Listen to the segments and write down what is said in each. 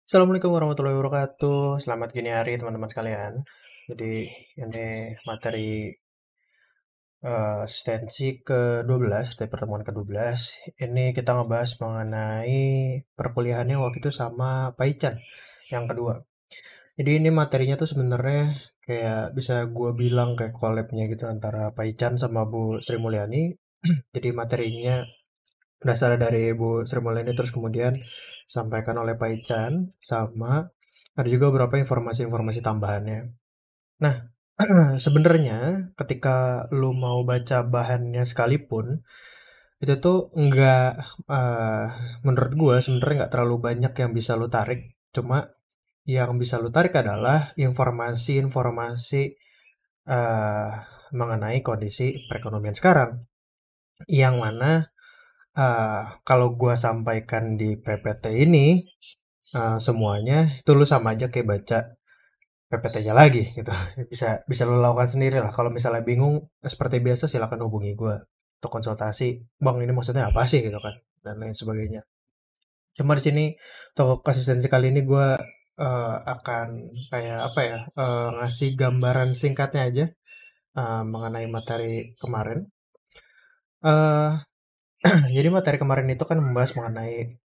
Assalamualaikum warahmatullahi wabarakatuh. Selamat gini hari teman-teman sekalian. Jadi ini materi asistensi ke-12, dari pertemuan ke-12. Ini kita ngebahas mengenai perkuliahannya waktu itu sama Pak Ican yang kedua. Jadi ini materinya tuh sebenarnya kayak bisa gue bilang kayak collab-nya gitu antara Pak Ican sama Bu Sri Mulyani. Jadi materinya berasal dari Bu Sri Mulyani terus kemudian disampaikan oleh Pak Ican sama ada juga beberapa informasi-informasi tambahannya. Nah, sebenarnya ketika lu mau baca bahannya sekalipun, itu tuh nggak, eee, menurut gua sebenarnya nggak terlalu banyak yang bisa lu tarik. Cuma yang bisa lu tarik adalah informasi-informasi, eee, mengenai kondisi perekonomian sekarang. Yang mana, kalau gua sampaikan di PPT ini, semuanya itu lu sama aja kayak baca PPT-nya lagi gitu. Bisa bisa lo lakukan sendiri lah. Kalau misalnya bingung, seperti biasa silakan hubungi gue untuk konsultasi. Bang, ini maksudnya apa sih gitu kan? Dan lain sebagainya. Cuma di sini untuk konsistensi kali ini gue akan kayak apa ya? Ngasih gambaran singkatnya aja mengenai materi kemarin. eh jadi materi kemarin itu kan membahas mengenai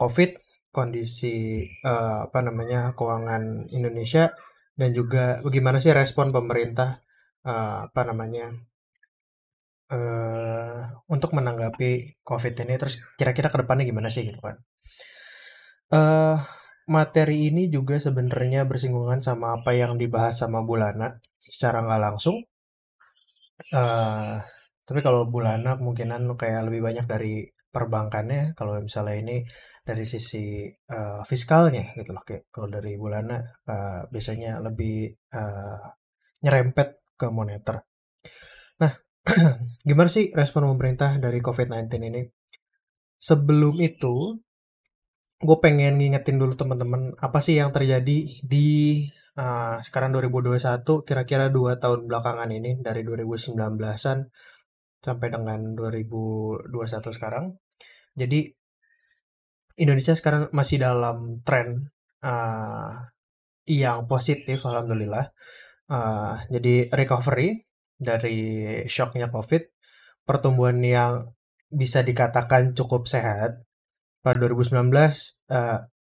COVID, kondisi apa namanya keuangan Indonesia, dan juga bagaimana sih respon pemerintah apa namanya eh untuk menanggapi COVID ini, terus kira-kira ke depannya gimana sih gitu kan. eh Materi ini juga sebenarnya bersinggungan sama apa yang dibahas sama Bulana secara nggak langsung. eh tapi kalau Bulana kemungkinan kayak lebih banyak dari perbankannya, kalau misalnya ini dari sisi fiskalnya gitu loh. Kayak kalau dari Bulana biasanya lebih eh, nyerempet ke moneter. Nah, gimana sih respon pemerintah dari COVID-19 ini? Sebelum itu, gue pengen ngingetin dulu teman-teman apa sih yang terjadi di sekarang 2021, kira-kira 2 tahun belakangan ini dari 2019-an sampai dengan 2021 sekarang. Jadi Indonesia sekarang masih dalam tren uh, yang positif, alhamdulillah. Jadi recovery dari shocknya COVID, pertumbuhan yang bisa dikatakan cukup sehat. Pada 2019,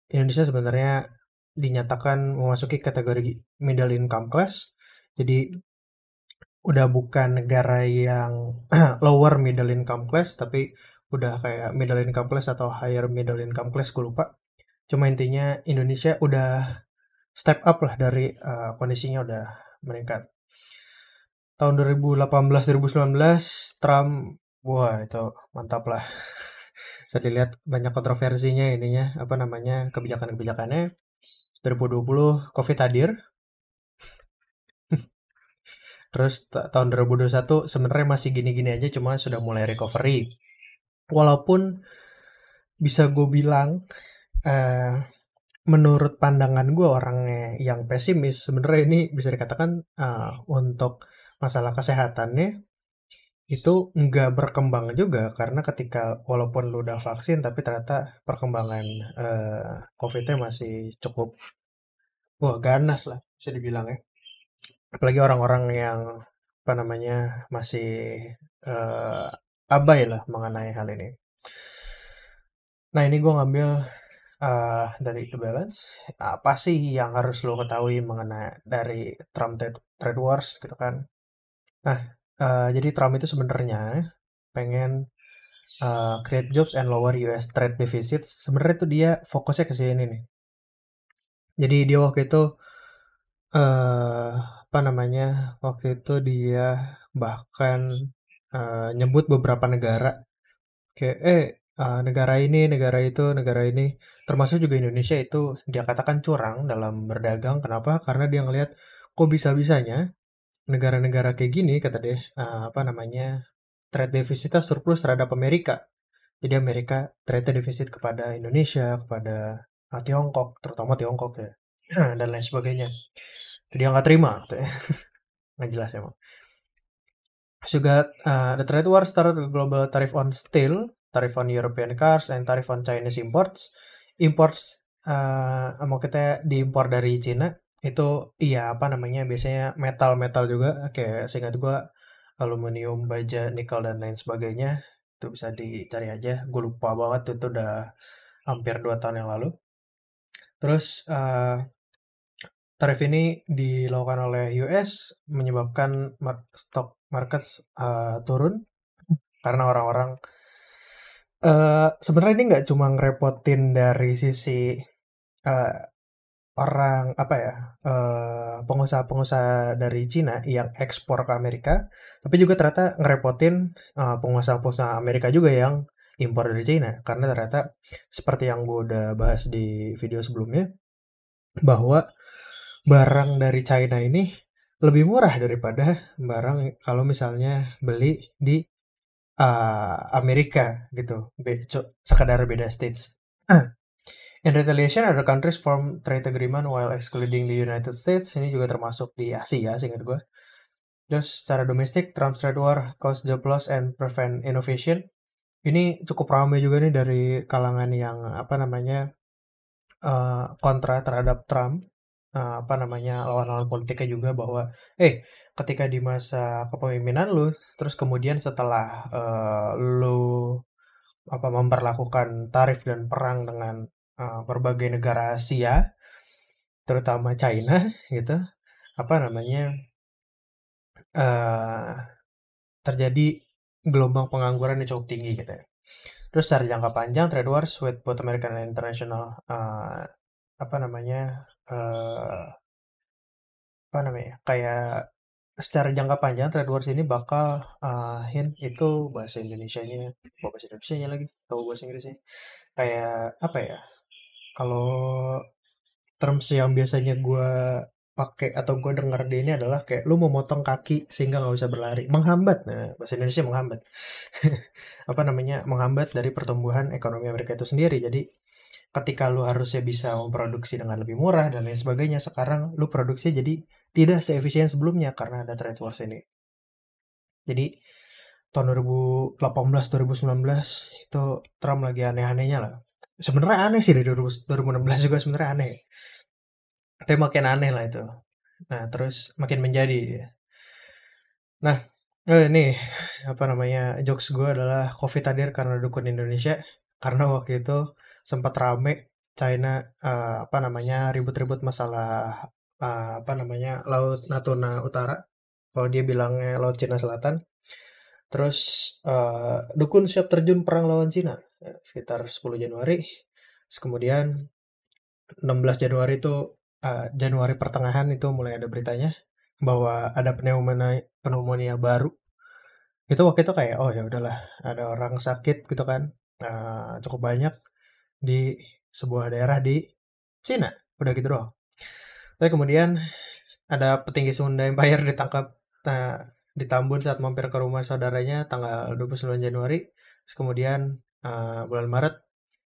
Indonesia sebenarnya dinyatakan memasuki kategori middle income class. Jadi udah bukan negara yang lower middle income class, tapi udah kayak middle income class atau higher middle income class, gue lupa. Cuma intinya Indonesia udah step up lah dari kondisinya udah meningkat. Tahun 2018-2019 Trump, wah itu mantap lah. Bisa dilihat banyak kontroversinya ininya, apa namanya, kebijakan-kebijakannya. 2020 COVID hadir, terus tahun 2021 sebenarnya masih gini-gini aja, cuma sudah mulai recovery. Walaupun bisa gue bilang, eh, menurut pandangan gue orangnya yang pesimis, sebenarnya ini bisa dikatakan untuk masalah kesehatannya itu nggak berkembang juga, karena ketika walaupun lu udah vaksin tapi ternyata perkembangan COVID-nya masih cukup wah ganas lah bisa dibilang ya. Apalagi orang-orang yang apa namanya masih eh, abai lah mengenai hal ini. Nah, ini gue ngambil dari The Balance. Apa sih yang harus lo ketahui mengenai dari Trump trade wars gitu kan? Nah, jadi Trump itu sebenarnya pengen create jobs and lower US trade deficits. Sebenarnya itu dia fokusnya ke sini nih. Jadi dia waktu itu apa namanya? Waktu itu dia bahkan nyebut beberapa negara kayak negara ini, negara ini, termasuk juga Indonesia itu dia katakan curang dalam berdagang. Kenapa? Karena dia ngelihat kok bisa-bisanya negara-negara kayak gini kata dia apa namanya? Trade defisitnya surplus terhadap Amerika. Jadi Amerika trade defisit kepada Indonesia, kepada Tiongkok, terutama Tiongkok ya, dan lain sebagainya. Itu dia nggak terima, katanya. Nggak jelas emang. Juga the trade war started with global tariff on steel, tariff on European cars, and tariff on Chinese imports. Imports mau kita diimpor dari Cina itu iya apa namanya biasanya metal-metal juga kayak seingat gua aluminium, baja, nikel dan lain sebagainya. Itu bisa dicari aja. Gue lupa banget itu udah hampir 2 tahun yang lalu. Terus tarif ini dilakukan oleh US menyebabkan stock market turun karena orang-orang sebenarnya ini nggak cuma ngerepotin dari sisi eh, orang apa ya pengusaha-pengusaha dari Cina yang ekspor ke Amerika, tapi juga ternyata ngerepotin pengusaha-pengusaha Amerika juga yang impor dari Cina karena ternyata seperti yang gue udah bahas di video sebelumnya bahwa barang dari China ini lebih murah daripada barang kalau misalnya beli di Amerika gitu, sekadar beda states. In retaliation, other countries form trade agreement while excluding the United States. Ini juga termasuk di Asia, seingat gue. Terus secara domestik, Trump's trade war cause job loss and prevent innovation. Ini cukup ramai juga nih dari kalangan yang apa namanya kontra terhadap Trump. Apa namanya lawan-lawan politiknya juga bahwa, ketika di masa kepemimpinan lu, terus kemudian setelah lu apa memperlakukan tarif dan perang dengan berbagai negara Asia, terutama China gitu, apa namanya eh terjadi gelombang pengangguran yang cukup tinggi gitu ya. Terus secara jangka panjang trade wars with both American and international apa namanya eh apa namanya kayak secara jangka panjang trade wars ini bakal hint itu bahasa Indonesianya, bahasa Indonesianya lagi, tahu bahasa Inggrisnya kayak apa ya? Kalau terms yang biasanya gue pakai atau gue dengar di ini adalah kayak lu mau motong kaki sehingga nggak bisa berlari, menghambat. Nah, bahasa Indonesia menghambat. Apa namanya? Menghambat dari pertumbuhan ekonomi Amerika itu sendiri. Jadi ketika lu harusnya bisa memproduksi dengan lebih murah dan lain sebagainya, sekarang lu produksi jadi tidak seefisien sebelumnya karena ada trade wars ini. Jadi tahun 2018 2019 itu Trump lagi aneh-anehnya lah. Sebenarnya aneh sih dari 2016 juga sebenarnya aneh. Tapi makin aneh lah itu. Nah, terus makin menjadi dia. Nah, ini apa namanya? Jokes gue adalah COVID hadir karena dukun Indonesia. Karena waktu itu sempat rame China apa namanya ribut-ribut masalah apa namanya Laut Natuna Utara. Kalau dia bilangnya Laut Cina Selatan. Terus dukun siap terjun perang lawan Cina. Ya, sekitar 10 Januari. Terus kemudian 16 Januari itu Januari pertengahan itu mulai ada beritanya bahwa ada pneumonia baru. Itu waktu itu kayak oh ya udahlah ada orang sakit gitu kan cukup banyak di sebuah daerah di Cina. Udah gitu doang. Tapi kemudian ada petinggi Sunda Empire ditangkap di Tambun saat mampir ke rumah saudaranya tanggal 29 Januari. Terus kemudian bulan Maret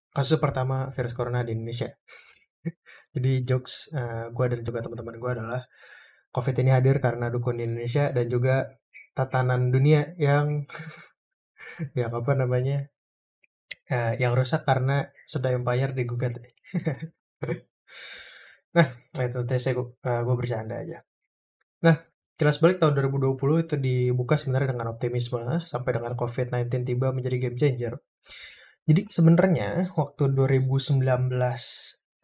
kasus pertama virus corona di Indonesia. Jadi jokes gue dan juga teman-teman gue adalah COVID ini hadir karena dukun di Indonesia dan juga tatanan dunia yang yang apa namanya yang rusak karena Sunda Empire digugat. Nah, itu tadi gue bercanda aja. Nah, kilas balik tahun 2020 itu dibuka sebenarnya dengan optimisme sampai dengan COVID-19 tiba menjadi game changer. Jadi sebenarnya waktu 2019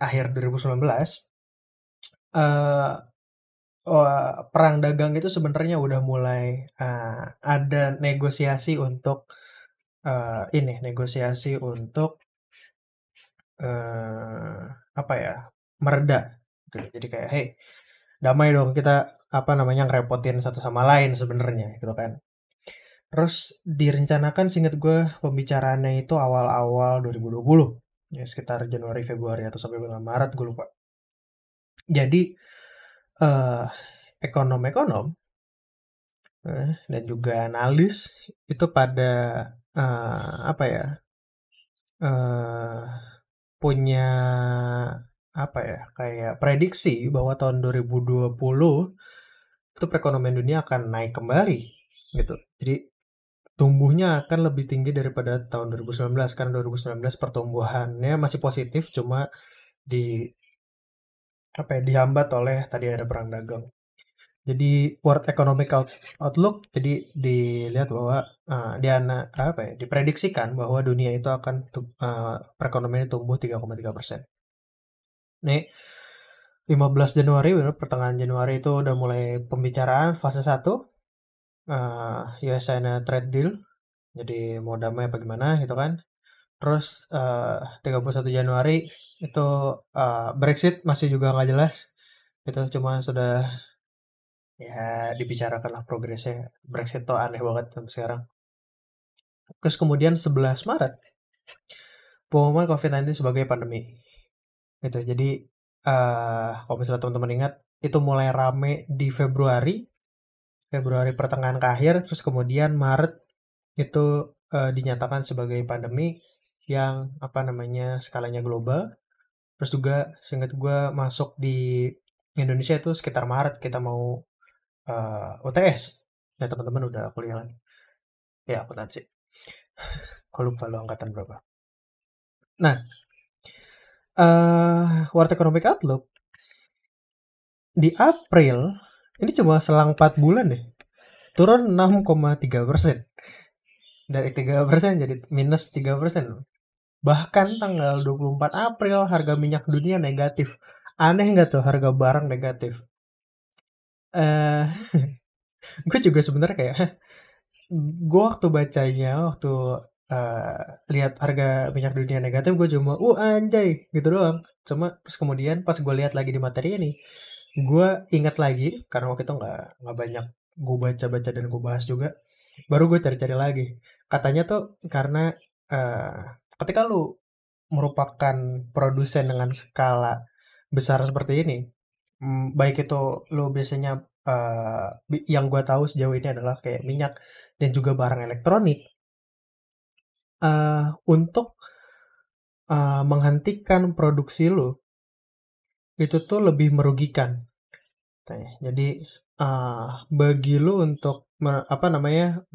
akhir 2019 eh perang dagang itu sebenarnya udah mulai ada negosiasi untuk negosiasi untuk apa ya mereda. Gitu. Jadi kayak hey damai dong kita apa namanya ngerepotin satu sama lain sebenarnya gitu kan. Terus direncanakan seingat gue pembicaraannya itu awal-awal 2020 ya sekitar Januari Februari atau sampai bulan Maret gue lupa. Jadi eh ekonom-ekonom dan juga analis itu pada apa ya eh punya apa ya kayak prediksi bahwa tahun 2020 itu perekonomian dunia akan naik kembali gitu. Jadi tumbuhnya akan lebih tinggi daripada tahun 2019 karena 2019 pertumbuhannya masih positif cuma di apa ya, dihambat oleh tadi ada perang dagang. Jadi World Economic Outlook jadi dilihat bahwa apa ya, diprediksikan bahwa dunia itu akan perekonomian tumbuh 3,3%. Nih 15 Januari, bener, pertengahan Januari itu udah mulai pembicaraan fase 1 US-China trade deal. Jadi mau damai apa gimana gitu kan. Terus 31 Januari itu Brexit masih juga nggak jelas. Itu cuma sudah ya dibicarakan lah progresnya. Brexit tuh aneh banget sampai sekarang. Terus kemudian 11 Maret pengumuman COVID-19 sebagai pandemi. Gitu. Jadi kalau misalnya teman-teman ingat itu mulai rame di Februari pertengahan ke akhir, terus kemudian Maret itu dinyatakan sebagai pandemi yang apa namanya skalanya global. Terus juga seingat gue masuk di Indonesia itu sekitar Maret kita mau UTS. Ya teman-teman udah kuliah kan? Ya akuntansi. Kalau lupa lo angkatan berapa. Nah, World Economic Outlook di April ini cuma selang 4 bulan deh. Turun 6,3%. Dari 3% jadi minus 3%. Bahkan tanggal 24 April harga minyak dunia negatif. Aneh nggak tuh harga barang negatif? Eh, gue juga sebenarnya kayak, gue waktu bacanya, waktu eh, lihat harga minyak dunia negatif, gue cuma, anjay, gitu doang. Cuma terus kemudian pas gue lihat lagi di materi ini, gue ingat lagi karena waktu itu nggak banyak gue baca-baca dan gue bahas juga. Baru gue cari-cari lagi. Katanya tuh karena eh, ketika lu merupakan produsen dengan skala besar seperti ini, baik itu lo biasanya yang gue tahu sejauh ini adalah kayak minyak dan juga barang elektronik, untuk menghentikan produksi lo itu tuh lebih merugikan. Nah, jadi bagi lo untuk apa namanya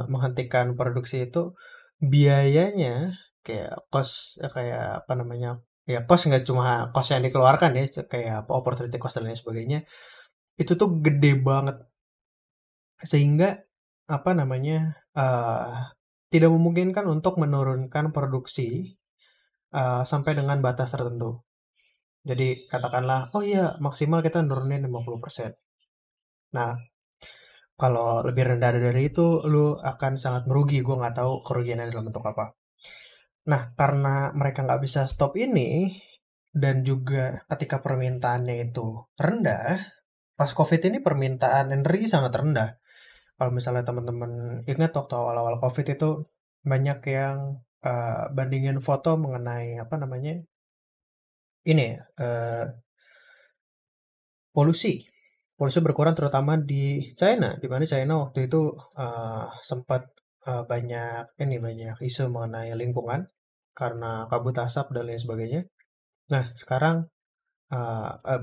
menghentikan produksi itu biayanya kayak kayak apa namanya ya nggak cuma cost yang dikeluarkan ya kayak apa opportunity cost dan lain sebagainya itu tuh gede banget sehingga apa namanya tidak memungkinkan untuk menurunkan produksi sampai dengan batas tertentu. Jadi katakanlah, oh iya maksimal kita nurunin 50%. Nah, kalau lebih rendah dari itu, lu akan sangat merugi. Gue nggak tahu kerugiannya dalam bentuk apa. Nah, karena mereka nggak bisa stop ini, dan juga ketika permintaannya itu rendah, pas COVID ini permintaan energi sangat rendah. Kalau misalnya teman-teman ingat waktu awal-awal COVID itu banyak yang bandingin foto mengenai apa namanya ini ya, polusi. Polusi berkurang terutama di China, di mana China waktu itu sempat banyak isu mengenai lingkungan karena kabut asap dan lain sebagainya. Nah, sekarang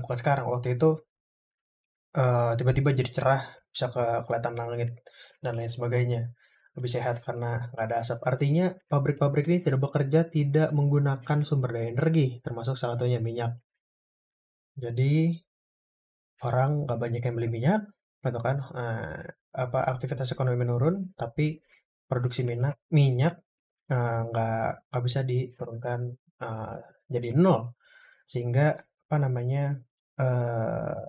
bukan sekarang, waktu itu tiba-tiba jadi cerah, bisa kelihatan langit dan lain sebagainya. Lebih sehat karena nggak ada asap. Artinya pabrik-pabrik ini tidak bekerja tidak menggunakan sumber daya energi, termasuk salah satunya minyak. Jadi orang nggak banyak yang beli minyak, gitu kan? Apa aktivitas ekonomi menurun, tapi produksi minyak nggak bisa diturunkan eh, jadi nol, sehingga apa namanya eh,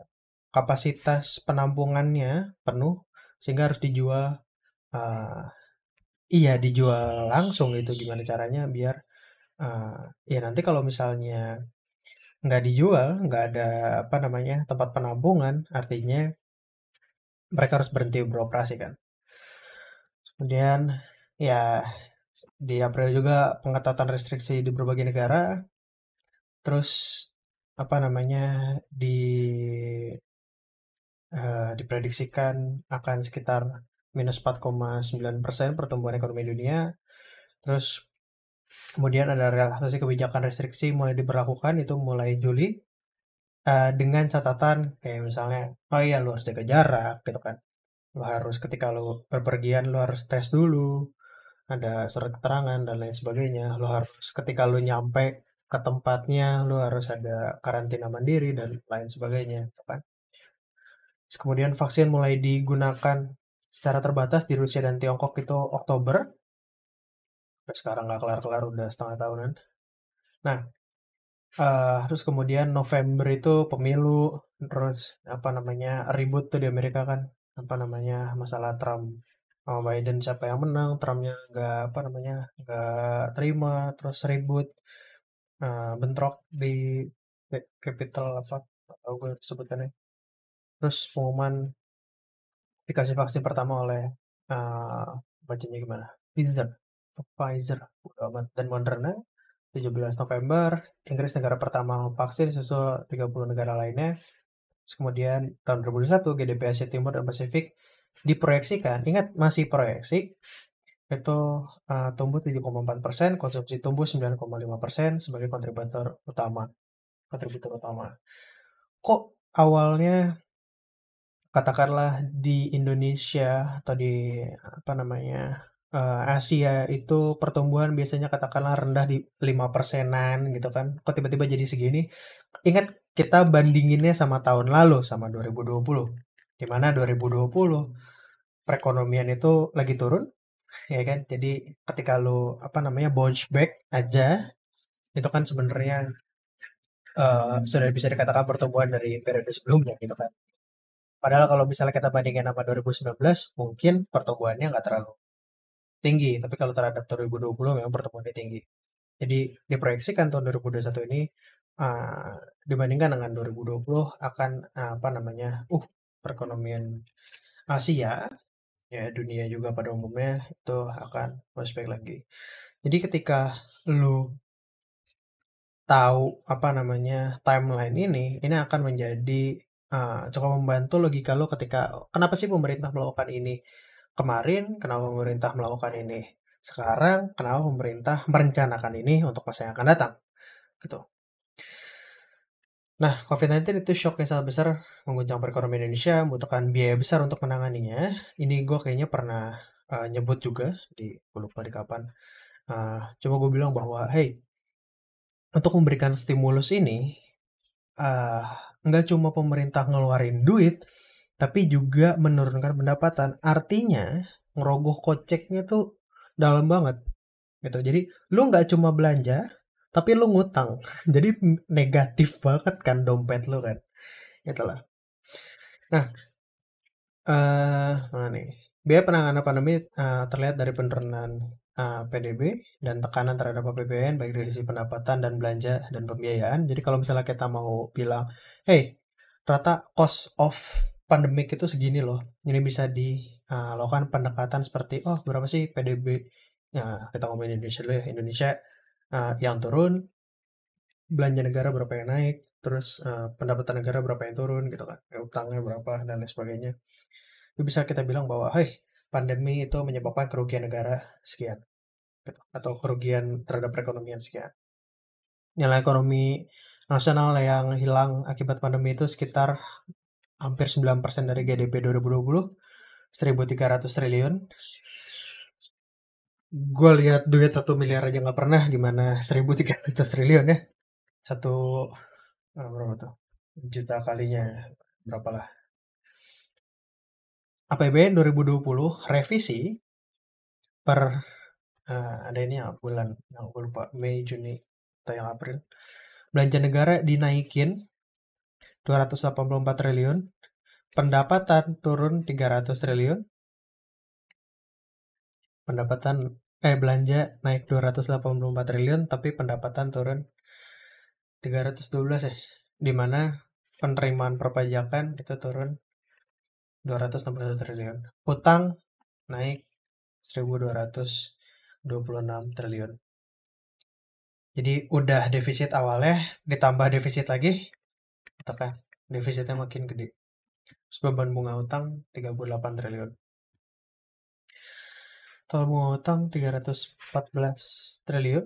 kapasitas penampungannya penuh sehingga harus dijual. eh, iya dijual langsung. Itu gimana caranya biar eh, ya nanti kalau misalnya nggak dijual nggak ada apa namanya tempat penampungan, artinya mereka harus berhenti beroperasi kan. Kemudian ya di April juga pengetatan restriksi di berbagai negara. Terus apa namanya di diprediksikan akan sekitar minus 4,9% pertumbuhan ekonomi dunia. Terus kemudian ada relaksasi kebijakan restriksi mulai diberlakukan itu mulai Juli, dengan catatan kayak misalnya, oh iya lu harus jaga jarak gitu kan. Lu harus ketika lu berpergian lu harus tes dulu, ada surat keterangan dan lain sebagainya. Lu harus ketika lu nyampe ke tempatnya lu harus ada karantina mandiri dan lain sebagainya, gitu kan. Terus kemudian vaksin mulai digunakan secara terbatas di Rusia dan Tiongkok itu Oktober. Sampai sekarang nggak kelar-kelar udah setengah tahunan. Nah, terus kemudian November itu pemilu, terus apa namanya ribut tuh di Amerika kan, apa namanya masalah Trump sama Biden siapa yang menang, Trumpnya nggak apa namanya nggak terima, terus ribut, bentrok di Capitol apa, nggak tahu gue sebutannya. Terus pengumuman dikasih vaksin pertama oleh bacanya gimana? Pfizer, Pfizer, bodo amat. Dan Moderna 17 November, Inggris negara pertama vaksin, susul 30 negara lainnya. Terus kemudian tahun 2021 GDP Asia Timur dan Pasifik diproyeksikan, ingat masih proyeksi, itu tumbuh 7,4%, konsumsi tumbuh 9,5% sebagai kontributor utama. Kok awalnya katakanlah di Indonesia atau di apa namanya Asia itu pertumbuhan biasanya katakanlah rendah di 5%-an gitu kan. Kok tiba-tiba jadi segini? Ingat kita bandinginnya sama tahun lalu sama 2020. Di mana 2020 perekonomian itu lagi turun ya kan. Jadi ketika lu apa namanya bounce back aja itu kan sebenarnya sudah bisa dikatakan pertumbuhan dari periode sebelumnya gitu kan. Padahal kalau misalnya kita bandingin sama 2019, mungkin pertumbuhannya nggak terlalu tinggi. Tapi kalau terhadap 2020 memang pertumbuhannya tinggi. Jadi diproyeksikan tahun 2021 ini dibandingkan dengan 2020 akan apa namanya, perekonomian Asia, ya dunia juga pada umumnya itu akan prospek lagi. Jadi ketika lu tahu apa namanya timeline ini akan menjadi cukup membantu logika lo ketika kenapa sih pemerintah melakukan ini kemarin, kenapa pemerintah melakukan ini sekarang, kenapa pemerintah merencanakan ini untuk masa yang akan datang, gitu. Nah, COVID-19 itu shock yang sangat besar mengguncang perekonomian Indonesia, membutuhkan biaya besar untuk menanganinya. Ini gue kayaknya pernah nyebut juga di gue lupa di kapan. Cuma gue bilang bahwa, hey, untuk memberikan stimulus ini ah, nggak cuma pemerintah ngeluarin duit, tapi juga menurunkan pendapatan. Artinya, ngerogoh koceknya tuh dalam banget. Gitu. Jadi, lu nggak cuma belanja, tapi lu ngutang. Jadi, negatif banget kan dompet lu kan. Itulah. Nah, mana nih? Biaya penanganan pandemi terlihat dari penurunan PDB dan tekanan terhadap APBN baik dari sisi pendapatan dan belanja dan pembiayaan. Jadi kalau misalnya kita mau bilang, hey, rata cost of pandemic itu segini loh. Ini bisa dilakukan pendekatan seperti, oh berapa sih PDB? Nah, kita ngomongin Indonesia dulu ya. Indonesia yang turun, belanja negara berapa yang naik, terus pendapatan negara berapa yang turun gitu kan. Utangnya berapa dan lain sebagainya. Itu bisa kita bilang bahwa, hey, pandemi itu menyebabkan kerugian negara sekian, gitu. Atau kerugian terhadap perekonomian sekian. Nilai ekonomi nasional yang hilang akibat pandemi itu sekitar hampir 9% dari GDP 2020, 1.300 triliun. Gue lihat duit 1 miliar aja nggak pernah, gimana 1.300 triliun ya. Satu, berapa tuh? Juta kalinya, berapa lah. APBN 2020 revisi per ada ini ya bulan yang gue lupa Mei Juni atau yang April, belanja negara dinaikin 284 triliun, pendapatan turun 300 triliun, pendapatan belanja naik 284 triliun tapi pendapatan turun 312 ya, di mana penerimaan perpajakan itu turun 261 triliun, utang naik 1.226 triliun. Jadi udah defisit awalnya ditambah defisit lagi, tekan defisitnya makin gede. Terus beban bunga utang 38 triliun. Total bunga utang 314 triliun,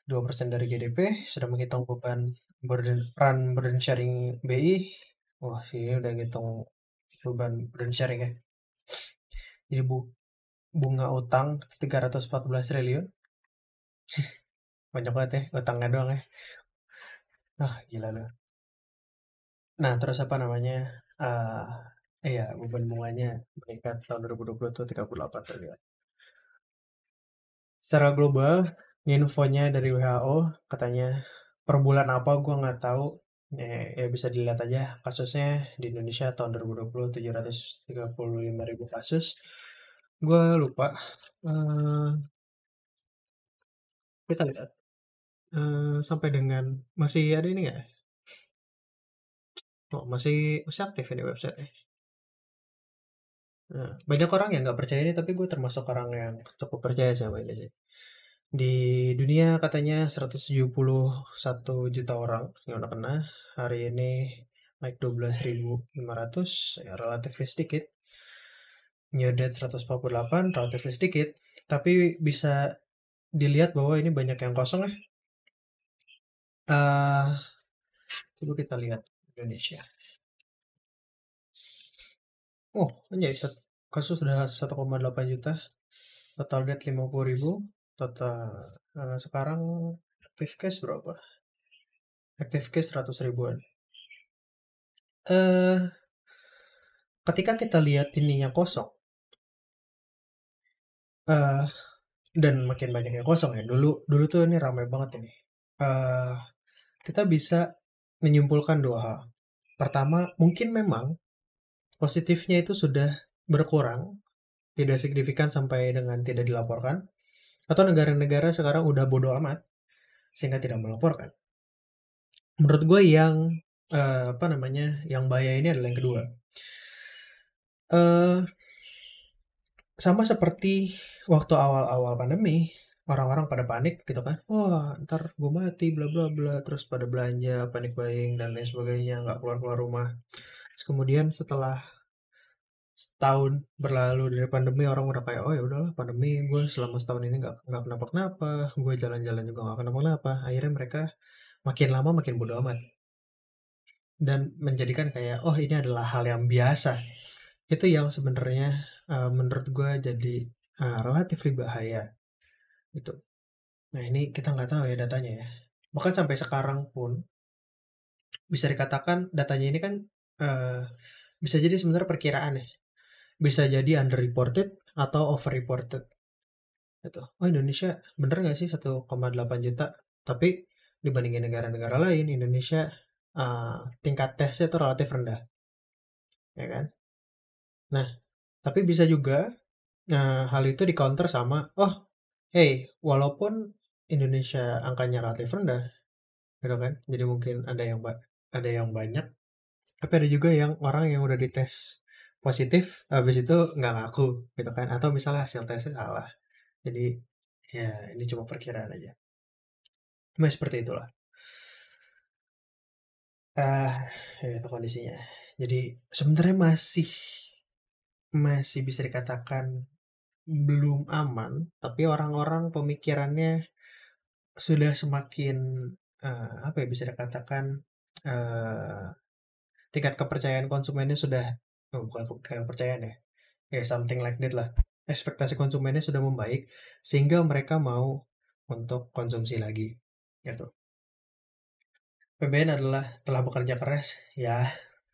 2% dari GDP. Sudah menghitung beban burden sharing BI. Wah, sini udah ngitung beban burden sharing ya. Jadi bunga utang 314 triliun. Banyak banget ya, utangnya doang ya. Ah, gila loh. Nah, terus apa namanya? Iya, beban bunganya meningkat tahun 2020 tuh 38 triliun. Secara global, infonya dari WHO katanya per bulan apa gua nggak tahu. Ya bisa dilihat aja kasusnya di Indonesia tahun 2020 735.000 kasus. Gua lupa. Eh, kita lihat. Sampai dengan masih ada ini nggak? Oh, masih aktif ini website. Nah, banyak orang yang nggak percaya ini, tapi gue termasuk orang yang cukup percaya sama ini sih. Di dunia katanya 171 juta orang yang udah kena. Hari ini naik 12.500, ya relatif sedikit. New Death 148, relatif sedikit. Tapi bisa dilihat bahwa ini banyak yang kosong ya. Eh, Coba kita lihat Indonesia. Oh, anjay, kasus sudah 1,8 juta. Total death 50.000. Total sekarang active case berapa? Active case 100 ribuan. Eh, Ketika kita lihat ininya kosong, eh dan makin banyak yang kosong ya. Dulu dulu tuh ini ramai banget ini. Eh, Kita bisa menyimpulkan dua hal. Pertama, mungkin memang positifnya itu sudah berkurang, tidak signifikan sampai dengan tidak dilaporkan, atau negara-negara sekarang udah bodo amat sehingga tidak melaporkan. Menurut gue yang apa namanya, yang bahaya ini adalah yang kedua. Eh Sama seperti waktu awal-awal pandemi, orang-orang pada panik gitu kan. Wah, ntar gue mati, bla bla bla. Terus pada belanja, panik buying, dan lain sebagainya. Nggak keluar-keluar rumah. Terus kemudian setelah setahun berlalu dari pandemi, orang udah kayak, oh ya udahlah pandemi, gue selama setahun ini nggak kenapa-kenapa. Gue jalan-jalan juga nggak kenapa-kenapa. Akhirnya mereka makin lama makin bodo amat. Dan menjadikan kayak, oh ini adalah hal yang biasa. Itu yang sebenarnya menurut gue jadi relatif lebih bahaya gitu. Nah, ini kita nggak tahu ya datanya ya. Bahkan sampai sekarang pun bisa dikatakan datanya ini kan eh, bisa jadi sebenarnya perkiraan ya. Bisa jadi underreported atau overreported gitu. Oh, Indonesia bener nggak sih 1,8 juta? Tapi dibandingin negara-negara lain, Indonesia tingkat tesnya itu relatif rendah, ya kan? Nah, tapi bisa juga hal itu di counter sama, oh, hey, walaupun Indonesia angkanya relatif rendah, gitu kan? Jadi mungkin ada yang banyak, tapi ada juga yang orang yang udah dites positif, habis itu nggak ngaku, gitu kan? Atau misalnya hasil tesnya salah. Jadi ya ini cuma perkiraan aja. Cuma seperti itulah. Ah, ya itu kondisinya. Jadi sebenarnya masih masih bisa dikatakan belum aman, tapi orang-orang pemikirannya sudah semakin apa ya bisa dikatakan eh tingkat kepercayaan konsumennya sudah, oh, bukan tingkat kepercayaan ya, ya something like that lah. Ekspektasi konsumennya sudah membaik sehingga mereka mau untuk konsumsi lagi gitu. PBN adalah telah bekerja keras ya,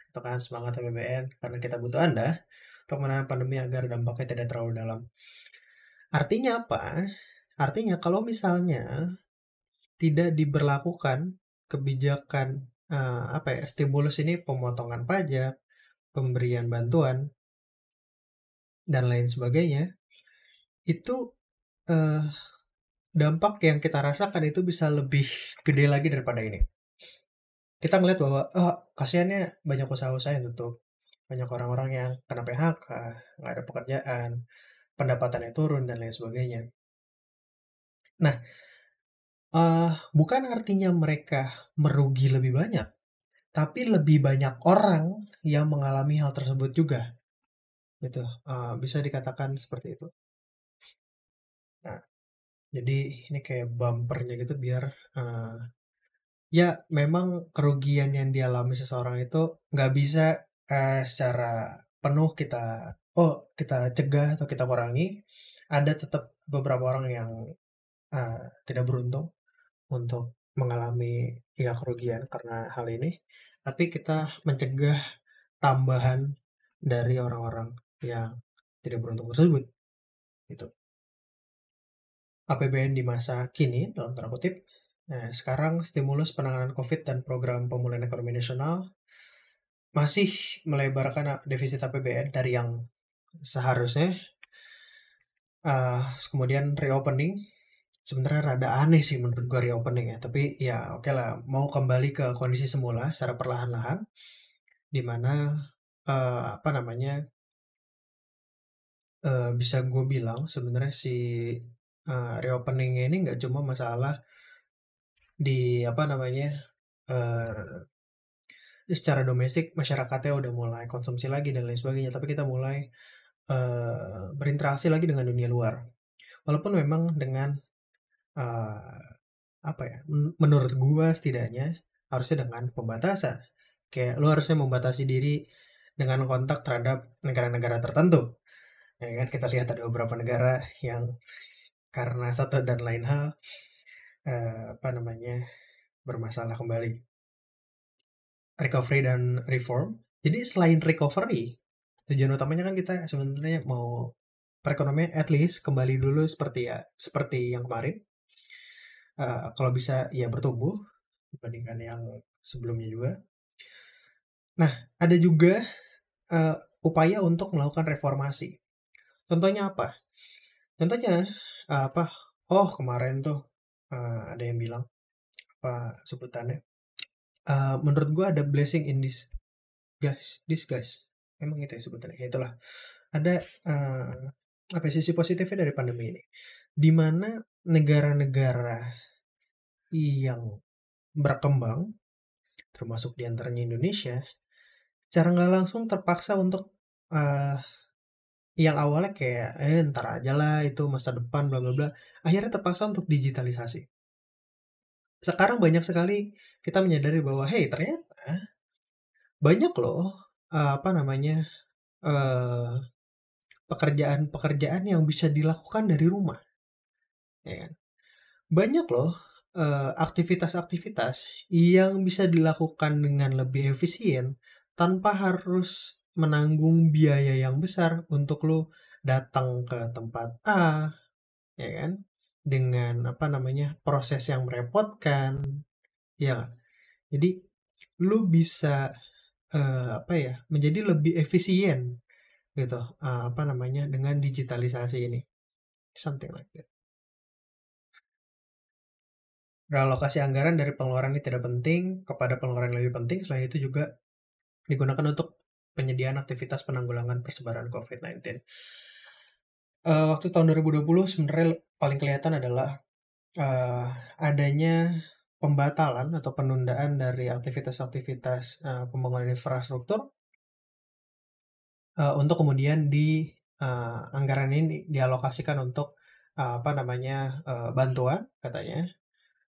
itu kan semangat PBN karena kita butuh Anda untuk menahan pandemi agar dampaknya tidak terlalu dalam. Artinya apa? Artinya kalau misalnya tidak diberlakukan kebijakan apa ya, stimulus ini, pemotongan pajak, pemberian bantuan dan lain sebagainya, itu eh, dampak yang kita rasakan itu bisa lebih gede lagi daripada ini. Kita melihat bahwa kasihannya banyak usaha-usaha yang tutup, banyak orang-orang yang kena PHK, nggak ada pekerjaan, pendapatannya turun dan lain sebagainya. Nah, bukan artinya mereka merugi lebih banyak, tapi lebih banyak orang yang mengalami hal tersebut juga, gitu. Bisa dikatakan seperti itu. Nah, jadi ini kayak bumpernya gitu biar eh, ya memang kerugian yang dialami seseorang itu nggak bisa secara penuh kita cegah atau kita kurangi. Ada tetap beberapa orang yang tidak beruntung untuk mengalami ya kerugian karena hal ini, tapi kita mencegah tambahan dari orang-orang yang tidak beruntung tersebut, gitu. APBN di masa kini, dalam tanda kutip, sekarang stimulus penanganan COVID dan program pemulihan ekonomi nasional masih melebarkan defisit APBN dari yang seharusnya, kemudian reopening. Sebenarnya rada aneh sih menurut gua reopening ya, tapi ya oke lah, mau kembali ke kondisi semula secara perlahan-lahan, di mana apa namanya, bisa gue bilang sebenarnya si reopening ini nggak cuma masalah di apa namanya, eh, secara domestik masyarakatnya udah mulai konsumsi lagi dan lain sebagainya, tapi kita mulai berinteraksi lagi dengan dunia luar. Walaupun memang dengan eh, apa ya, menurut gua setidaknya harusnya dengan pembatasan. Kayak lu harusnya membatasi diri dengan kontak terhadap negara-negara tertentu. Ya kan kita lihat ada beberapa negara yang karena satu dan lain hal apa namanya bermasalah kembali. Recovery dan reform. Jadi selain recovery, tujuan utamanya kan kita sebenarnya mau perekonomian at least kembali dulu seperti yang kemarin. Kalau bisa ya bertumbuh dibandingkan yang sebelumnya juga. Nah, ada juga eh, upaya untuk melakukan reformasi. Contohnya apa? Contohnya apa? Oh, kemarin tuh ada yang bilang apa sebutannya? Menurut gua ada blessing in this guys. Emang itu ya sebutannya. Ya itulah. Ada apa ya, sisi positifnya dari pandemi ini. Di mana negara-negara yang berkembang, termasuk diantaranya Indonesia, secara nggak langsung terpaksa untuk eh, yang awalnya kayak ntar aja lah itu masa depan bla bla bla, akhirnya terpaksa untuk digitalisasi. Sekarang banyak sekali kita menyadari bahwa hey ternyata banyak loh apa namanya eh, pekerjaan-pekerjaan yang bisa dilakukan dari rumah, ya kan? Banyak loh aktivitas-aktivitas yang bisa dilakukan dengan lebih efisien tanpa harus menanggung biaya yang besar untuk lo datang ke tempat A, ya kan? Dengan apa namanya proses yang merepotkan, ya nggak? Jadi lu bisa apa ya menjadi lebih efisien gitu, apa namanya dengan digitalisasi ini, something like that. Realokasi anggaran dari pengeluaran yang tidak penting kepada pengeluaran yang lebih penting. Selain itu juga digunakan untuk penyediaan aktivitas penanggulangan persebaran COVID-19. Waktu tahun 2020 sebenarnya paling kelihatan adalah eh, adanya pembatalan atau penundaan dari aktivitas-aktivitas pembangunan infrastruktur untuk kemudian anggaran ini dialokasikan untuk apa namanya bantuan katanya.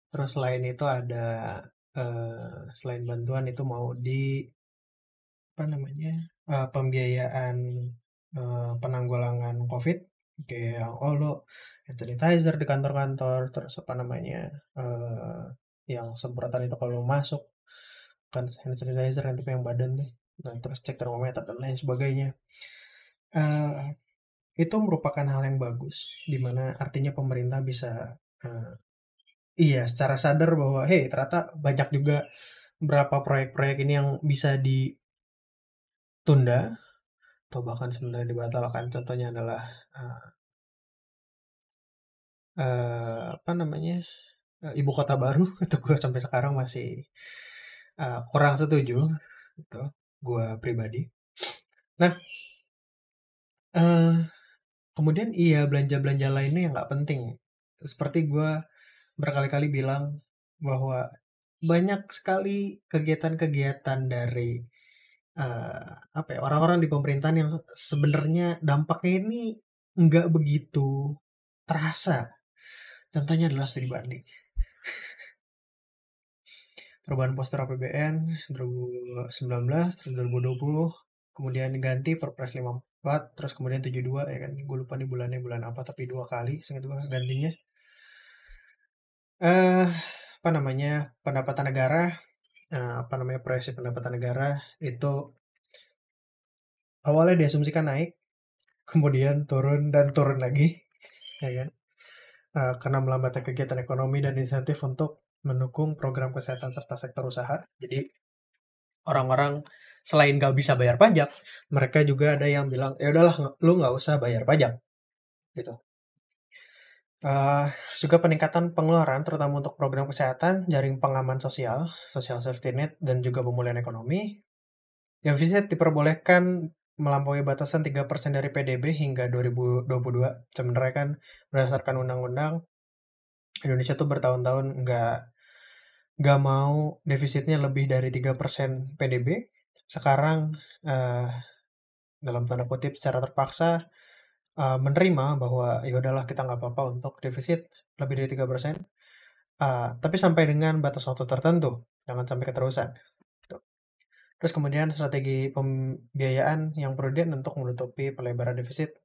Terus selain itu ada selain bantuan itu mau di apa namanya pembiayaan penanggulangan COVID kayak oh lo hand sanitizer di kantor-kantor terus apa namanya eh, yang semprotan itu kalau masuk kan hand sanitizer yang tipe yang badan nih, nah terus cek termometer dan lain sebagainya. Eh, itu merupakan hal yang bagus di mana artinya pemerintah bisa eh, iya secara sadar bahwa hey ternyata banyak juga berapa proyek-proyek ini yang bisa ditunda atau bahkan sebenarnya dibatalkan. Contohnya adalah eh, apa namanya ibu kota baru itu gue sampai sekarang masih kurang setuju itu gue pribadi. Nah eh, kemudian iya belanja-belanja lainnya yang nggak penting seperti gue berkali-kali bilang bahwa banyak sekali kegiatan-kegiatan dari apa ya orang-orang di pemerintahan yang sebenarnya dampaknya ini nggak begitu terasa. Contohnya adalah studi banding. Perubahan poster APBN 2019 terus 2020 kemudian ganti Perpres 54 terus kemudian 72 ya kan gue lupa nih bulannya bulan apa tapi dua kali seingat gue gantinya. pendapatan negara, proyeksi pendapatan negara itu awalnya diasumsikan naik, kemudian turun dan turun lagi, ya kan? Karena melambatnya kegiatan ekonomi dan insentif untuk mendukung program kesehatan serta sektor usaha. Jadi orang-orang selain nggak bisa bayar pajak, mereka juga ada yang bilang, ya udahlah, lu nggak usah bayar pajak, gitu. Juga peningkatan pengeluaran, terutama untuk program kesehatan, jaring pengaman sosial, social safety net, dan juga pemulihan ekonomi. Defisit diperbolehkan melampaui batasan 3% dari PDB hingga 2022. Sebenarnya kan berdasarkan undang-undang, Indonesia tuh bertahun-tahun nggak mau defisitnya lebih dari 3% PDB. Sekarang eh, dalam tanda kutip secara terpaksa menerima bahwa ya udahlah kita nggak apa-apa untuk defisit lebih dari 3%, tapi sampai dengan batas waktu tertentu, jangan sampai keterusan. Gitu. Terus kemudian strategi pembiayaan yang prudent untuk menutupi pelebaran defisit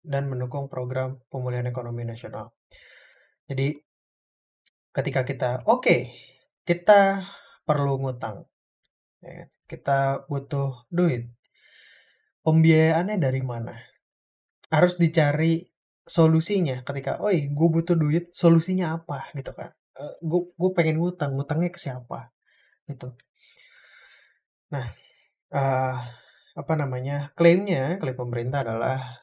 dan mendukung program pemulihan ekonomi nasional. Jadi ketika kita perlu ngutang, ya kan? Kita butuh duit, pembiayaannya dari mana? Harus dicari solusinya ketika, "Oi, gue butuh duit, solusinya apa?" Gitu kan. Gue pengen ngutang, ngutangnya ke siapa? Gitu. Nah, eee, klaim pemerintah adalah,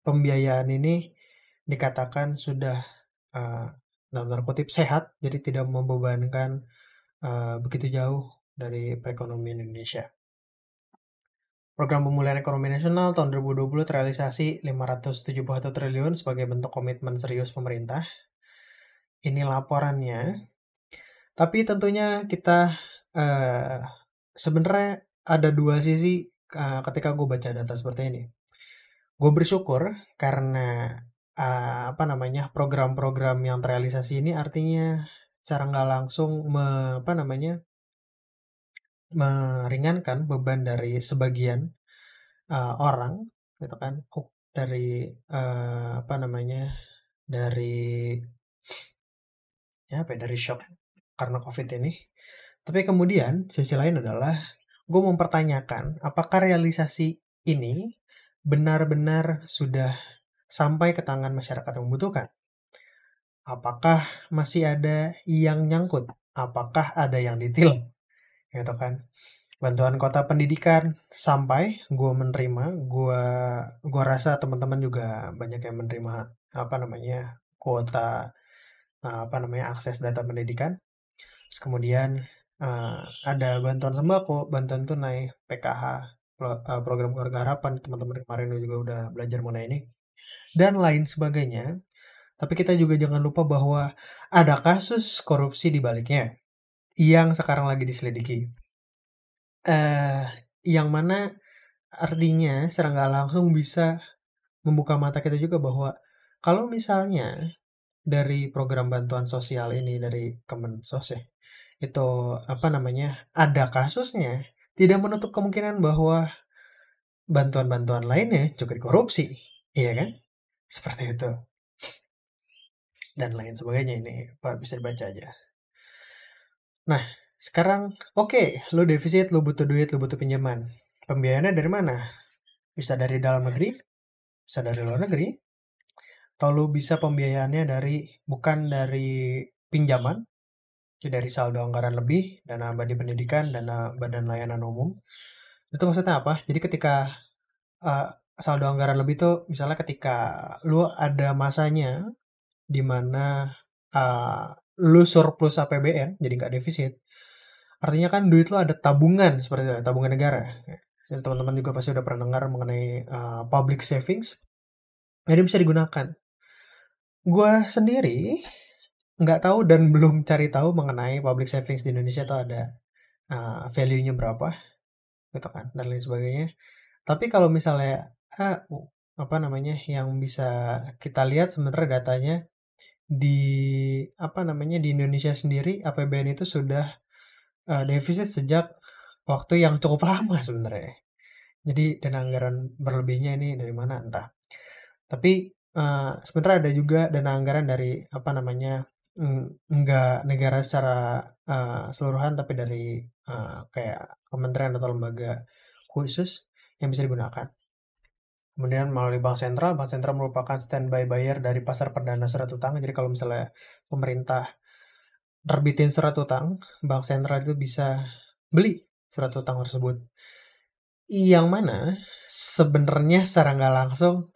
pembiayaan ini dikatakan sudah, eee, dalam tanda kutip "sehat", jadi tidak membebankan, begitu jauh dari perekonomian Indonesia. Program Pemulihan Ekonomi Nasional tahun 2020 terrealisasi 571 triliun sebagai bentuk komitmen serius pemerintah. Ini laporannya. Tapi tentunya kita sebenarnya ada dua sisi ketika gue baca data seperti ini. Gue bersyukur karena program-program yang terrealisasi ini artinya secara nggak langsung meringankan beban dari sebagian orang, gitu kan, dari dari dari shock karena COVID ini. Tapi kemudian sisi lain adalah gue mempertanyakan apakah realisasi ini benar-benar sudah sampai ke tangan masyarakat yang membutuhkan. Apakah masih ada yang nyangkut? Apakah ada yang ditilang? Gitu kan. Bantuan kota pendidikan sampai gue menerima, gue rasa teman-teman juga banyak yang menerima kuota akses data pendidikan. Terus kemudian ada bantuan sembako, bantuan tunai, PKH, program keluarga harapan, teman-teman kemarin juga udah belajar mengenai ini, dan lain sebagainya. Tapi kita juga jangan lupa bahwa ada kasus korupsi di baliknya yang sekarang lagi diselidiki. Yang mana artinya secara nggak langsung bisa membuka mata kita juga bahwa kalau misalnya dari program bantuan sosial ini dari Kemensos ya, itu ada kasusnya, tidak menutup kemungkinan bahwa bantuan-bantuan lainnya juga dikorupsi, iya kan? Seperti itu. Dan lain sebagainya, ini Pak bisa dibaca aja. Nah, sekarang lu defisit, lu butuh duit, lu butuh pinjaman. Pembiayaannya dari mana? Bisa dari dalam negeri, bisa dari luar negeri, atau lu bisa pembiayaannya bukan dari pinjaman, dari saldo anggaran lebih, dana abadi pendidikan, dana badan layanan umum. Itu maksudnya apa? Jadi ketika saldo anggaran lebih tuh misalnya ketika lu ada masanya di mana lu surplus APBN, jadi nggak defisit. Artinya kan duit lu ada tabungan seperti itu, tabungan negara. Teman-teman juga pasti udah pernah dengar mengenai public savings. Jadi bisa digunakan. Gue sendiri nggak tahu dan belum cari tahu mengenai public savings di Indonesia tuh ada value-nya berapa, gitu kan, dan lain sebagainya. Tapi kalau misalnya yang bisa kita lihat sebenarnya datanya di di Indonesia sendiri APBN itu sudah defisit sejak waktu yang cukup lama sebenarnya. Jadi dana anggaran berlebihnya ini dari mana entah. Tapi sebenarnya ada juga dana anggaran dari Enggak negara secara, keseluruhan, tapi dari, kayak kementerian atau lembaga khusus yang bisa digunakan. Kemudian melalui bank sentral merupakan standby buyer dari pasar perdana surat utang. Jadi kalau misalnya pemerintah terbitin surat utang, bank sentral itu bisa beli surat utang tersebut. Yang mana sebenarnya secara nggak langsung,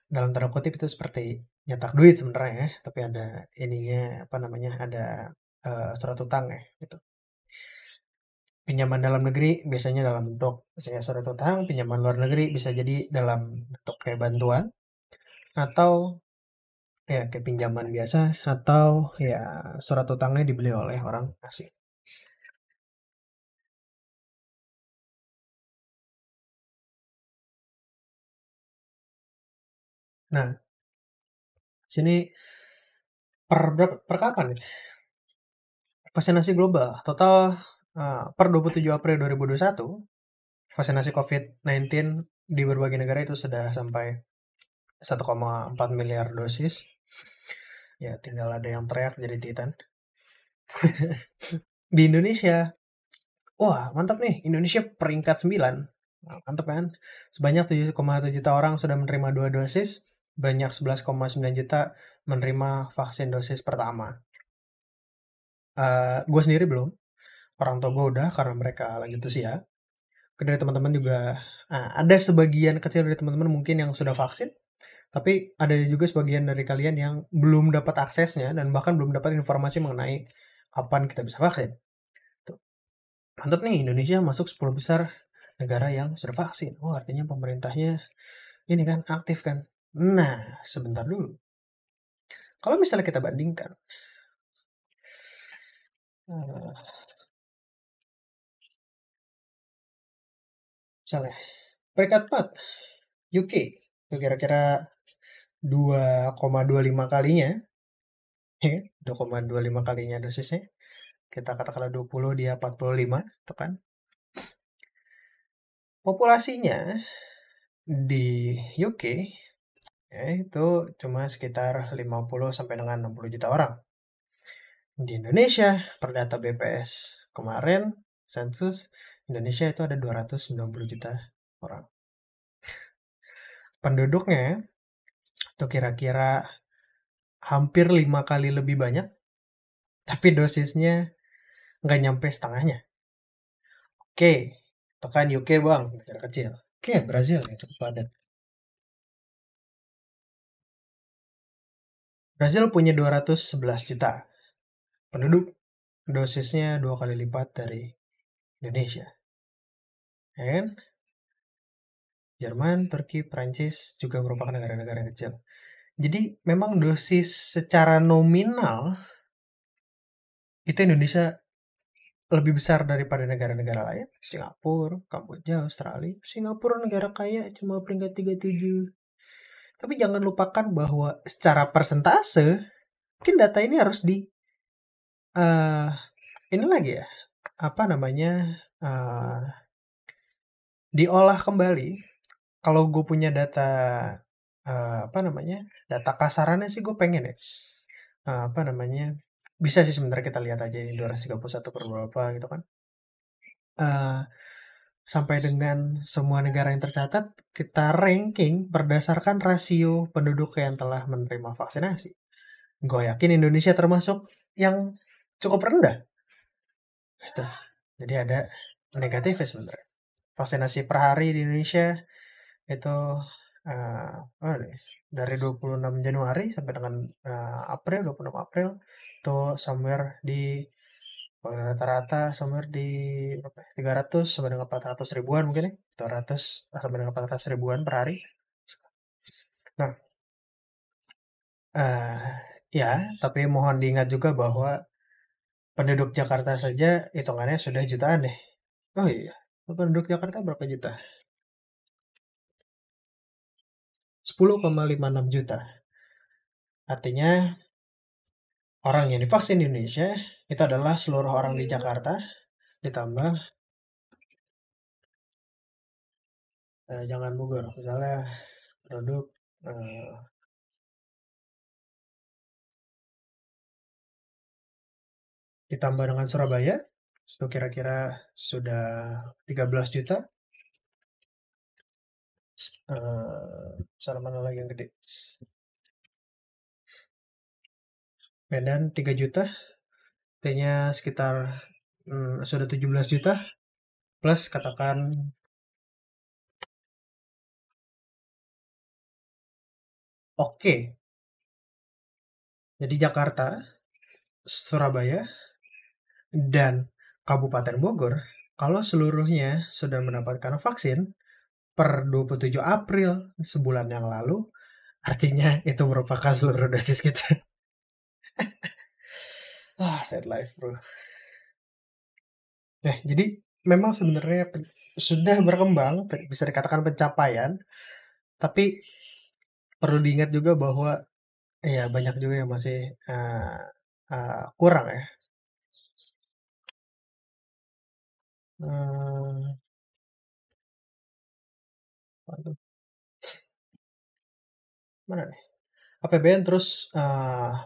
dalam tanda kutip itu seperti nyetak duit sebenarnya ya, tapi ada ininya, apa namanya, ada, surat utang ya, gitu. Pinjaman dalam negeri biasanya dalam bentuk misalnya surat utang, pinjaman luar negeri bisa jadi dalam bentuk kayak bantuan, atau ya kayak pinjaman biasa, atau ya surat utangnya dibeli oleh orang asing. Nah, sini per kapan nih? Vaksinasi global total, per 27 April 2021, vaksinasi COVID-19 di berbagai negara itu sudah sampai 1,4 miliar dosis. Ya, tinggal ada yang teriak jadi Titan. Di Indonesia, wah mantap nih, Indonesia peringkat 9. Nah, mantap kan? Sebanyak 7,1 juta orang sudah menerima 2 dosis, banyak 11,9 juta menerima vaksin dosis pertama. Gue sendiri belum, orang tua gue udah karena mereka lanjut usia. Dari teman-teman juga, ada sebagian kecil dari teman-teman mungkin yang sudah vaksin, tapi ada juga sebagian dari kalian yang belum dapat aksesnya dan bahkan belum dapat informasi mengenai kapan kita bisa vaksin. Tuh. Mantap nih, Indonesia masuk 10 besar negara yang sudah vaksin. Oh, artinya pemerintahnya ini kan aktif kan. Nah, sebentar dulu. Kalau misalnya kita bandingkan, eh, misalnya peringkat 4 UK, itu kira-kira 2,25 kalinya, ya kan? 2,25 kalinya dosisnya. Kita katakanlah 20, dia 45, itu kan. Populasinya di UK ya itu cuma sekitar 50 sampai dengan 60 juta orang. Di Indonesia, per data BPS kemarin, sensus Indonesia itu ada 290 juta orang. Penduduknya itu kira-kira hampir 5 kali lebih banyak, tapi dosisnya nggak nyampe setengahnya. Oke, tekan UK bang, negara kecil. Oke, Brazil yang cukup padat. Brazil punya 211 juta penduduk, dosisnya 2 kali lipat dari Indonesia. Ya kan? Jerman, Turki, Prancis juga merupakan negara-negara kecil. Jadi memang dosis secara nominal itu Indonesia lebih besar daripada negara-negara lain. Singapura, Kamboja, Australia. Singapura negara kaya cuma peringkat 37. Tapi jangan lupakan bahwa secara persentase, mungkin data ini harus eh ini lagi ya, apa namanya, eh diolah kembali. Kalau gue punya data, apa namanya, data kasarannya sih gue pengen ya, apa namanya, bisa sih sebenarnya kita lihat aja ini 231 per berapa gitu kan. Eh, Sampai dengan semua negara yang tercatat, kita ranking berdasarkan rasio penduduk yang telah menerima vaksinasi. Gue yakin Indonesia termasuk yang cukup rendah. Gitu. Jadi ada negatifnya sebenarnya. Vaksinasi per hari di Indonesia itu, apa nih, dari 26 Januari sampai dengan, April, 26 April itu somewhere di rata-rata somewhere di berapa ya, 300 sampai dengan 400 ribuan mungkin ya, 200 sampai dengan 400 ribuan per hari. Nah, ya, tapi mohon diingat juga bahwa penduduk Jakarta saja hitungannya sudah jutaan deh. Oh iya, penduduk Jakarta berapa juta? 10,56 juta. Artinya orang yang divaksin di Indonesia itu adalah seluruh orang di Jakarta ditambah, jangan gugur misalnya penduduk, ditambah dengan Surabaya, itu kira-kira sudah 13 juta. Misalnya mana lagi yang gede? Medan 3 juta, T-nya sekitar sudah 17 juta, plus katakan oke. Jadi Jakarta, Surabaya, dan Kabupaten Bogor, kalau seluruhnya sudah mendapatkan vaksin per 27 April sebulan yang lalu, artinya itu merupakan seluruh dosis kita. Sad life, bro. Jadi memang sebenarnya sudah berkembang, bisa dikatakan pencapaian, tapi perlu diingat juga bahwa ya banyak juga yang masih kurang ya. Hmm, Waduh, mana nih? APBN terus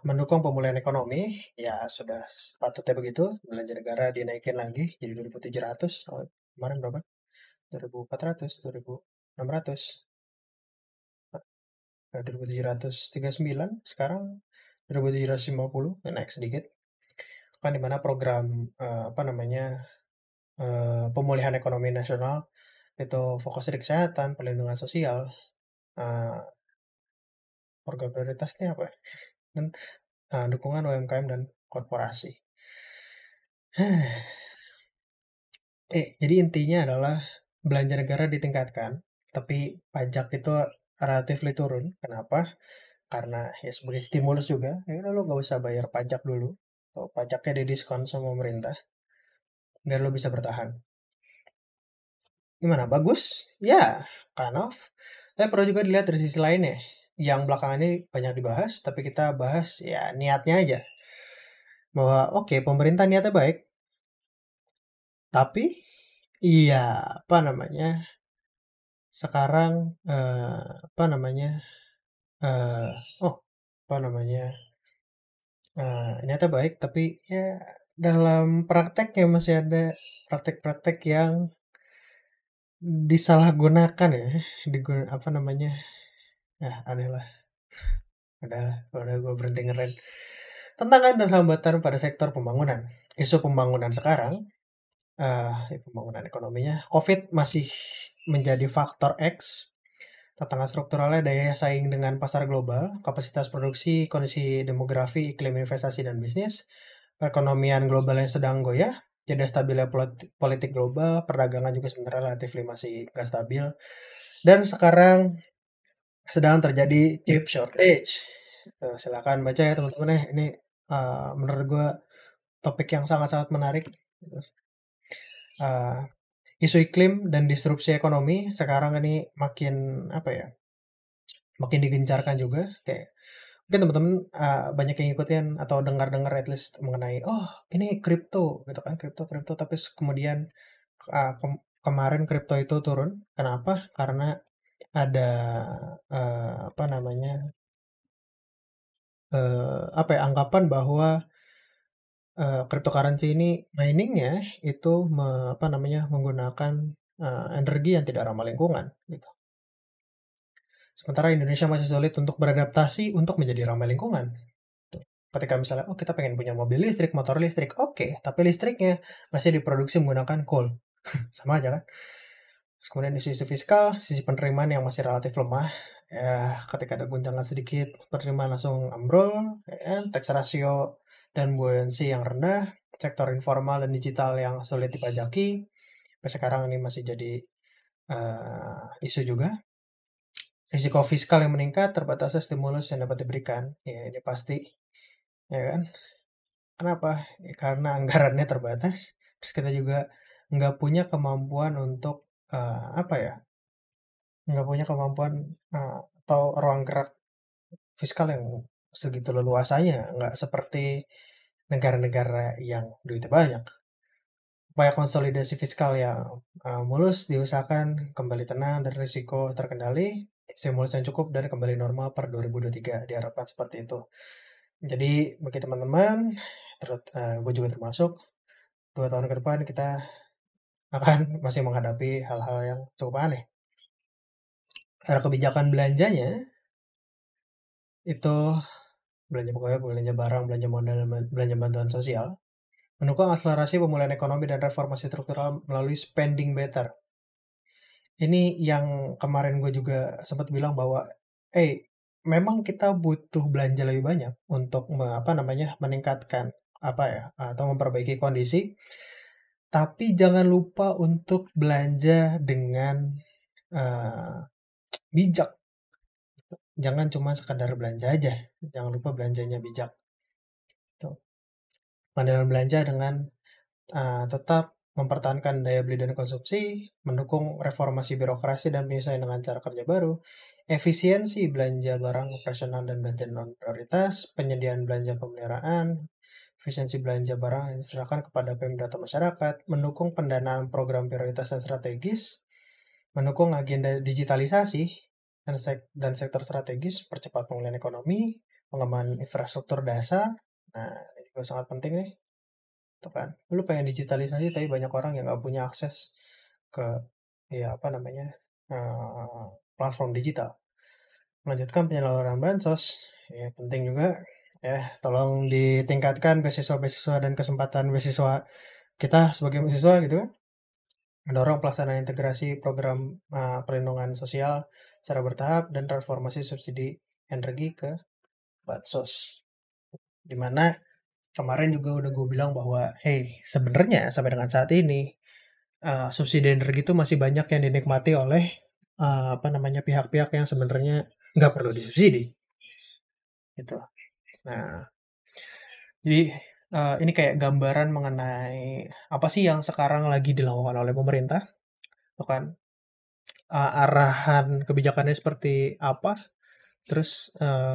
mendukung pemulihan ekonomi, ya sudah sepatutnya begitu. Belanja negara dinaikin lagi jadi 2.700. Oh, kemarin berapa? 2.400, 2.600, 2.739. Sekarang 2.750, naik sedikit. Kan dimana program apa namanya pemulihan ekonomi nasional itu fokus di kesehatan, perlindungan sosial, eh, program prioritasnya apa? Dan dukungan UMKM dan korporasi. Jadi intinya adalah belanja negara ditingkatkan, tapi pajak itu relatif turun. Kenapa? Karena ya sebagai stimulus juga, ya udah lo gak usah bayar pajak dulu. Atau pajaknya didiskon sama pemerintah, biar lo bisa bertahan. Gimana? Bagus? Ya, kind of. Tapi perlu juga dilihat dari sisi lainnya. Yang belakangan ini banyak dibahas, tapi kita bahas ya niatnya aja. Bahwa oke, pemerintah niatnya baik, tapi iya apa namanya? Sekarang apa namanya? eh oh, apa namanya? Niatnya baik, tapi ya dalam prakteknya masih ada praktek-praktek yang disalahgunakan ya, apa namanya? Aneh lah. Udah gue berhenti ngeren. Tantangan dan hambatan pada sektor pembangunan. Isu pembangunan sekarang, pembangunan ekonominya, COVID masih menjadi faktor X. Tantangan strukturalnya daya saing dengan pasar global, kapasitas produksi, kondisi demografi, iklim investasi dan bisnis, perekonomian global yang sedang goyah, jadi stabilnya politik global, perdagangan juga sebenarnya relatif masih nggak stabil, dan sekarang sedang terjadi chip shortage. Silakan baca ya teman-teman ya. Ini menurut gue topik yang sangat-sangat menarik. Uh, Isu iklim dan disrupsi ekonomi sekarang ini makin apa ya? Makin digencarkan juga. Kayak mungkin teman-teman banyak yang ngikutin atau dengar-dengar at least mengenai ini kripto gitu kan, kripto, tapi kemudian kemarin kripto itu turun. Kenapa? Karena ada apa namanya? Apa ya, anggapan bahwa cryptocurrency ini miningnya itu apa namanya, menggunakan energi yang tidak ramah lingkungan gitu. Sementara Indonesia masih sulit untuk beradaptasi untuk menjadi ramah lingkungan. Tuh. Ketika misalnya, kita pengen punya mobil listrik, motor listrik, oke, tapi listriknya masih diproduksi menggunakan coal. Sama aja kan? Terus kemudian di sisi fiskal, sisi penerimaan yang masih relatif lemah, ya ketika ada guncangan sedikit, penerimaan langsung ambrol, ya kan? Tax ratio dan buoyancy yang rendah, sektor informal dan digital yang sulit dipajaki, sampai sekarang ini masih jadi isu juga. Risiko fiskal yang meningkat, terbatasnya stimulus yang dapat diberikan, ya ini pasti, ya kan? Kenapa? Ya, karena anggarannya terbatas, terus kita juga nggak punya kemampuan untuk apa ya? Nggak punya kemampuan atau ruang gerak fiskal yang segitu leluasanya, nggak seperti negara-negara yang duitnya banyak. Upaya konsolidasi fiskal yang mulus diusahakan kembali tenang dan risiko terkendali, stimulus yang cukup dan kembali normal per 2023 diharapkan seperti itu. Jadi bagi teman-teman, gue juga termasuk, 2 tahun ke depan kita akan masih menghadapi hal-hal yang cukup aneh. Era kebijakan belanjanya itu belanja pokoknya belanja barang, belanja modal, belanja bantuan sosial, mendukung akselerasi pemulihan ekonomi dan reformasi struktural melalui spending better. Ini yang kemarin gue juga sempat bilang bahwa, memang kita butuh belanja lebih banyak untuk apa namanya, meningkatkan apa ya, atau memperbaiki kondisi, tapi jangan lupa untuk belanja dengan uh, bijak. Jangan cuma sekadar belanja aja, jangan lupa belanjanya bijak. Tuh. Pandangan belanja dengan tetap mempertahankan daya beli dan konsumsi, mendukung reformasi birokrasi dan penyesuaian dengan cara kerja baru, efisiensi belanja barang operasional dan belanja non-prioritas, penyediaan belanja pemeliharaan, efisiensi belanja barang yang diserahkan kepada Pemda atau masyarakat, mendukung pendanaan program prioritas dan strategis, mendukung agenda digitalisasi dan sektor strategis, percepat pemulihan ekonomi, pengembangan infrastruktur dasar. Nah, ini juga sangat penting nih. Tuh kan, lu pengen digitalisasi tapi banyak orang yang nggak punya akses ke ya apa namanya eh, platform digital. Melanjutkan penyaluran bansos, ya penting juga ya. Tolong ditingkatkan beasiswa-beasiswa dan kesempatan beasiswa kita sebagai mahasiswa gitu kan. Mendorong pelaksanaan integrasi program perlindungan sosial secara bertahap dan transformasi subsidi energi ke bansos. Dimana kemarin juga udah gue bilang bahwa, hey, sebenarnya sampai dengan saat ini subsidi energi itu masih banyak yang dinikmati oleh apa namanya pihak-pihak yang sebenarnya nggak perlu disubsidi, gitu. Nah, jadi ini kayak gambaran mengenai apa sih yang sekarang lagi dilakukan oleh pemerintah, bukan arahan kebijakannya seperti apa. Terus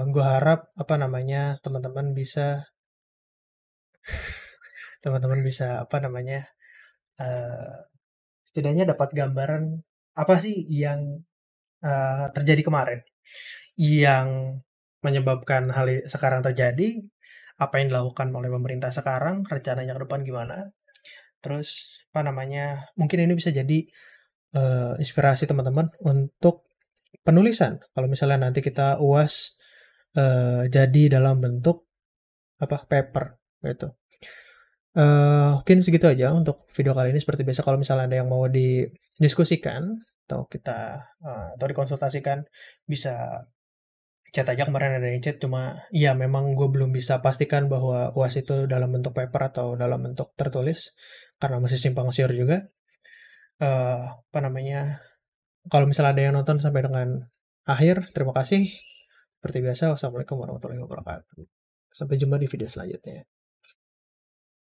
gue harap apa namanya teman-teman bisa apa namanya eh, setidaknya dapat gambaran apa sih yang terjadi kemarin yang menyebabkan sekarang terjadi, apa yang dilakukan oleh pemerintah sekarang, rencananya ke depan gimana. Terus apa namanya, mungkin ini bisa jadi inspirasi teman-teman untuk penulisan. Kalau misalnya nanti kita UAS jadi dalam bentuk apa paper gitu. Mungkin segitu aja untuk video kali ini. Seperti biasa kalau misalnya ada yang mau didiskusikan atau kita atau dikonsultasikan, bisa chat aja. Kemarin ada yang chat, cuma ya memang gue belum bisa pastikan bahwa UAS itu dalam bentuk paper atau dalam bentuk tertulis karena masih simpang siur juga. Apa namanya, kalau misalnya ada yang nonton sampai dengan akhir, terima kasih. Seperti biasa, wassalamualaikum warahmatullahi wabarakatuh. Sampai jumpa di video selanjutnya.